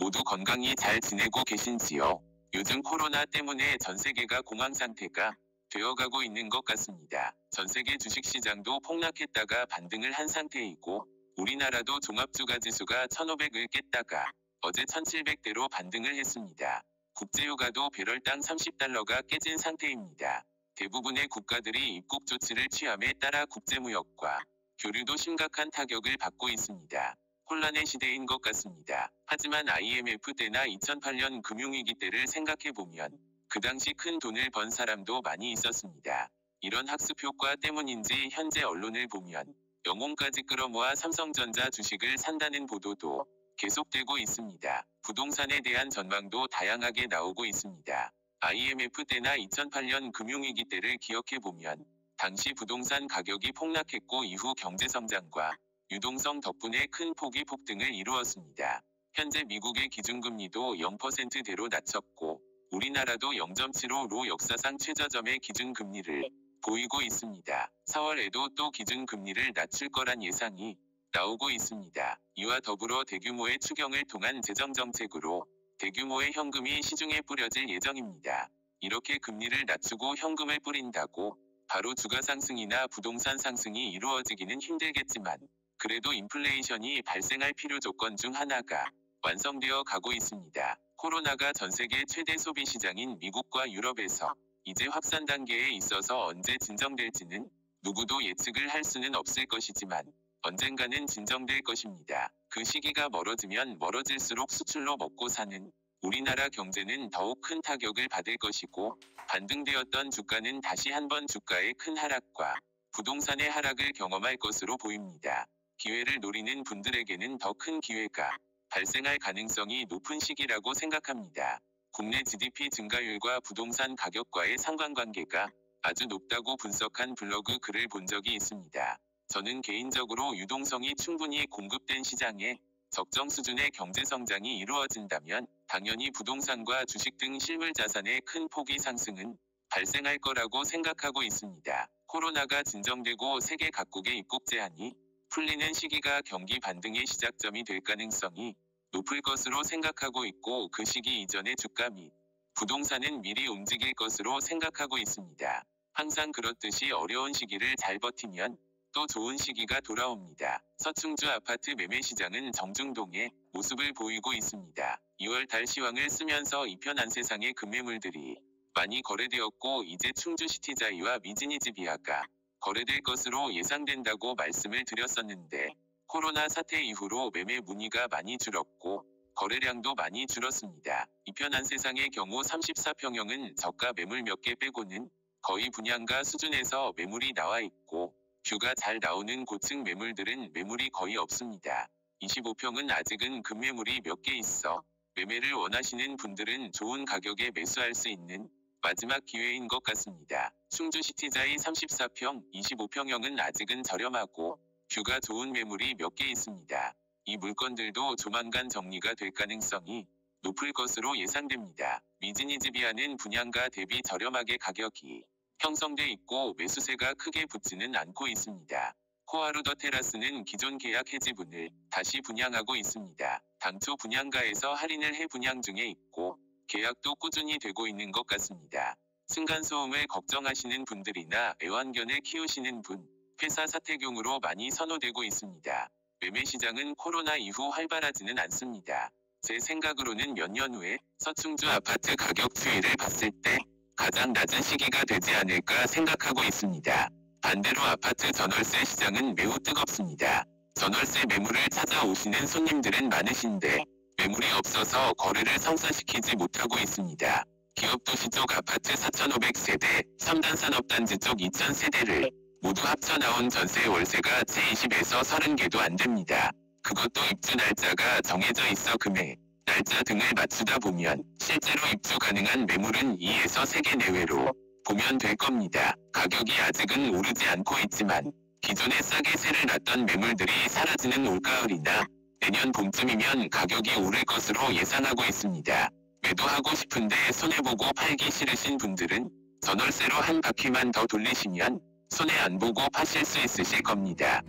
모두 건강히 잘 지내고 계신지요? 요즘 코로나 때문에 전 세계가 공황 상태가 되어가고 있는 것 같습니다. 전 세계 주식시장도 폭락했다가 반등을 한 상태이고 우리나라도 종합주가지수가 1500을 깼다가 어제 1700대로 반등을 했습니다. 국제유가도 배럴당 30달러가 깨진 상태입니다. 대부분의 국가들이 입국 조치를 취함에 따라 국제무역과 교류도 심각한 타격을 받고 있습니다. 혼란의 시대인 것 같습니다. 하지만 IMF 때나 2008년 금융위기 때를 생각해보면 그 당시 큰 돈을 번 사람도 많이 있었습니다. 이런 학습 효과 때문인지 현재 언론을 보면 영혼까지 끌어모아 삼성전자 주식을 산다는 보도도 계속되고 있습니다. 부동산에 대한 전망도 다양하게 나오고 있습니다. IMF 때나 2008년 금융위기 때를 기억해보면 당시 부동산 가격이 폭락했고 이후 경제성장과 유동성 덕분에 큰 폭의 폭등을 이루었습니다. 현재 미국의 기준금리도 0%대로 낮췄고 우리나라도 0.75로 역사상 최저점의 기준금리를 보이고 있습니다. 4월에도 또 기준금리를 낮출 거란 예상이 나오고 있습니다. 이와 더불어 대규모의 추경을 통한 재정정책으로 대규모의 현금이 시중에 뿌려질 예정입니다. 이렇게 금리를 낮추고 현금을 뿌린다고 바로 주가 상승이나 부동산 상승이 이루어지기는 힘들겠지만 그래도 인플레이션이 발생할 필요 조건 중 하나가 완성되어 가고 있습니다. 코로나가 전 세계 최대 소비 시장인 미국과 유럽에서 이제 확산 단계에 있어서 언제 진정될지는 누구도 예측을 할 수는 없을 것이지만 언젠가는 진정될 것입니다. 그 시기가 멀어지면 멀어질수록 수출로 먹고 사는 우리나라 경제는 더욱 큰 타격을 받을 것이고 반등되었던 주가는 다시 한번 주가의 큰 하락과 부동산의 하락을 경험할 것으로 보입니다. 기회를 노리는 분들에게는 더 큰 기회가 발생할 가능성이 높은 시기라고 생각합니다. 국내 GDP 증가율과 부동산 가격과의 상관관계가 아주 높다고 분석한 블로그 글을 본 적이 있습니다. 저는 개인적으로 유동성이 충분히 공급된 시장에 적정 수준의 경제성장이 이루어진다면 당연히 부동산과 주식 등 실물자산의 큰 폭의 상승은 발생할 거라고 생각하고 있습니다. 코로나가 진정되고 세계 각국의 입국 제한이 풀리는 시기가 경기 반등의 시작점이 될 가능성이 높을 것으로 생각하고 있고 그 시기 이전에 주가 및 부동산은 미리 움직일 것으로 생각하고 있습니다. 항상 그렇듯이 어려운 시기를 잘 버티면 또 좋은 시기가 돌아옵니다. 서충주 아파트 매매 시장은 정중동의 모습을 보이고 있습니다. 2월 달 시황을 쓰면서 이편한 세상의 급매물들이 많이 거래되었고 이제 충주 시티자이와 미지니즈비아가 거래될 것으로 예상된다고 말씀을 드렸었는데 코로나 사태 이후로 매매 문의가 많이 줄었고 거래량도 많이 줄었습니다. 이편한 세상의 경우 34평형은 저가 매물 몇 개 빼고는 거의 분양가 수준에서 매물이 나와 있고 뷰가 잘 나오는 고층 매물들은 매물이 거의 없습니다. 25평은 아직은 급매물이 몇 개 있어 매매를 원하시는 분들은 좋은 가격에 매수할 수 있는 마지막 기회인 것 같습니다. 충주 시티자이 34평, 25평형은 아직은 저렴하고 뷰가 좋은 매물이 몇 개 있습니다. 이 물건들도 조만간 정리가 될 가능성이 높을 것으로 예상됩니다. 미지니즈비아는 분양가 대비 저렴하게 가격이 형성돼 있고 매수세가 크게 붙지는 않고 있습니다. 코아루더 테라스는 기존 계약 해지분을 다시 분양하고 있습니다. 당초 분양가에서 할인을 해 분양 중에 있고 계약도 꾸준히 되고 있는 것 같습니다. 층간소음을 걱정하시는 분들이나 애완견을 키우시는 분, 회사 사택용으로 많이 선호되고 있습니다. 매매 시장은 코로나 이후 활발하지는 않습니다. 제 생각으로는 몇 년 후에 서충주 아파트 가격 추이를 봤을 때 가장 낮은 시기가 되지 않을까 생각하고 있습니다. 반대로 아파트 전월세 시장은 매우 뜨겁습니다. 전월세 매물을 찾아오시는 손님들은 많으신데 매물이 없어서 거래를 성사시키지 못하고 있습니다. 기업도시 쪽 아파트 4,500세대, 3단 산업단지 쪽 2,000세대를 모두 합쳐 나온 전세 월세가 채 20에서 30개도 안 됩니다. 그것도 입주 날짜가 정해져 있어 금액, 날짜 등을 맞추다 보면 실제로 입주 가능한 매물은 2에서 3개 내외로 보면 될 겁니다. 가격이 아직은 오르지 않고 있지만 기존에 싸게 세를 놨던 매물들이 사라지는 올가을이나 내년 봄쯤이면 가격이 오를 것으로 예상하고 있습니다. 매도하고 싶은데 손해보고 팔기 싫으신 분들은 전월세로 한 바퀴만 더 돌리시면 손해 안 보고 파실 수 있으실 겁니다.